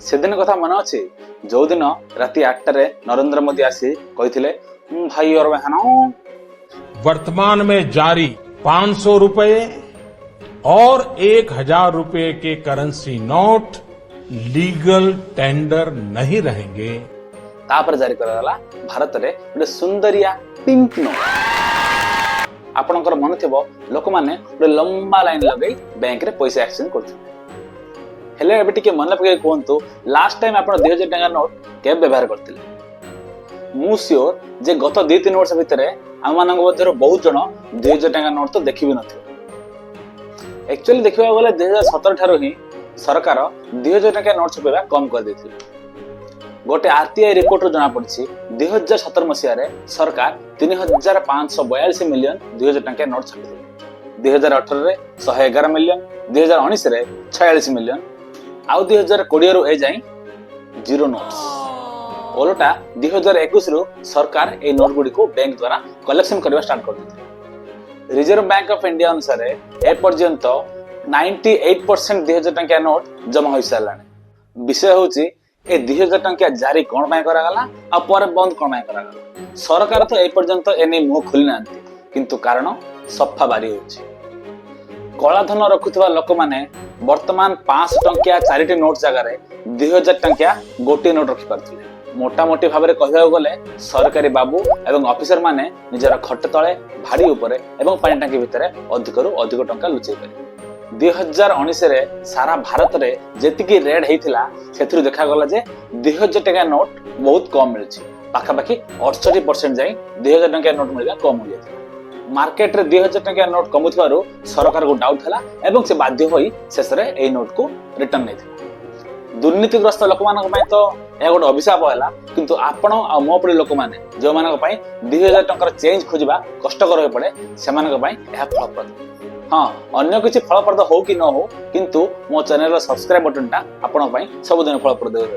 से दिन कथा मन अच्छे जो दिन राति 8 नरेंद्र मोदी आसी कही भाई और बहनों वर्तमान में जारी 500 रुपए और 1000 रुपए के करेंसी नोट लीगल टेंडर नहीं रहेंगे। तापर जारी कराला भारत रे गोटे सुंदरिया पिंक नोट। आपनकर मन थिबो लोक माने गोटे लंबा लाइन लगे बैंक रे पैसा एक्सचेंज करथि हेले एबे टिके मन पके कोहंतु लास्ट टाइम आपण 2000 टका नोट के व्यवहार करथिले। मु श्योर जे गत 2-3 वर्ष भितर हम मानक मध्यर बहुत जण 2000 टका नोट तो देखि भी नथिबे। एक्चुअली देखिबा गले 2017 ठारो ही सरकार 2000 टका नोट छपेबा कम कर देथिले। गोटे आरटीआई रिपोर्ट रो जना पड़छि 2017 मसिया रे सरकार 3542 मिलियन 2000 टका नोट छपेले। 2018 रे 111 मिलियन, 2019 रे 46 मिलियन आउ 2020 रो ए जाई जीरो नोट्स। ओलटा 2021 रो सरकार ए नोट गुडी को बैंक द्वारा कलेक्शन करबा स्टार्ट कर देथिले। रिजर्व बैंक ऑफ इंडिया अनुसार ए पर्यंत 98% 2000 टका नोट जमा होई सारलाने। विषय होची ए 2000 टका जारी कोन पाए करा गला आ पर बंद कोन पाए करा गला। सरकार तो ए पर्यंत एने मुह खोली नांती किंतु कारण सफा बारी होची। कला धन रखुथिबा लोक माने वर्तमान 500 टंकिया 4टी नोट जगह रे 2000 टंकिया गोटे नोट रखि पारथिले। मोटा मोटी भाबरे कहबा गले सरकारी बाबू एवं ऑफिसर माने निजर खट तळे भाड़ी उपरे एवं पानी टांकी भितरे अधिकरु अधिक टंका लुचै पारे। 2019 रे सारा भारत रे जेतिकी रेड हेइथिला सेथरु देखा गला जे 2000 टका नोट बहुत कम मिलछि। पाखा पाखी 68% जाई 2000 टका नोट मिलबा कम हो जायथिला। मार्केट रे 2000 टका नोट कमुथिबारु सरकार को डाउट हला एवं से बाध्य होई शेषरे ए नोट को रिटर्न नेथिला। दुर्नीतिग्रस्त लोक मानक पय तो ए गोटे अभिशाप हला किंतु आपण आ मो पडी लोक माने जो मानक पय 2000 टका चेंज खोजिबा कष्टकर होय पड़े से मानक पय एहा फलप्रद। हां अन्य किछि फलप्रद हो कि न हो किंतु मो चैनल रो सब्सक्राइब बटन टा आपण पय सब दिन फलप्रद होय।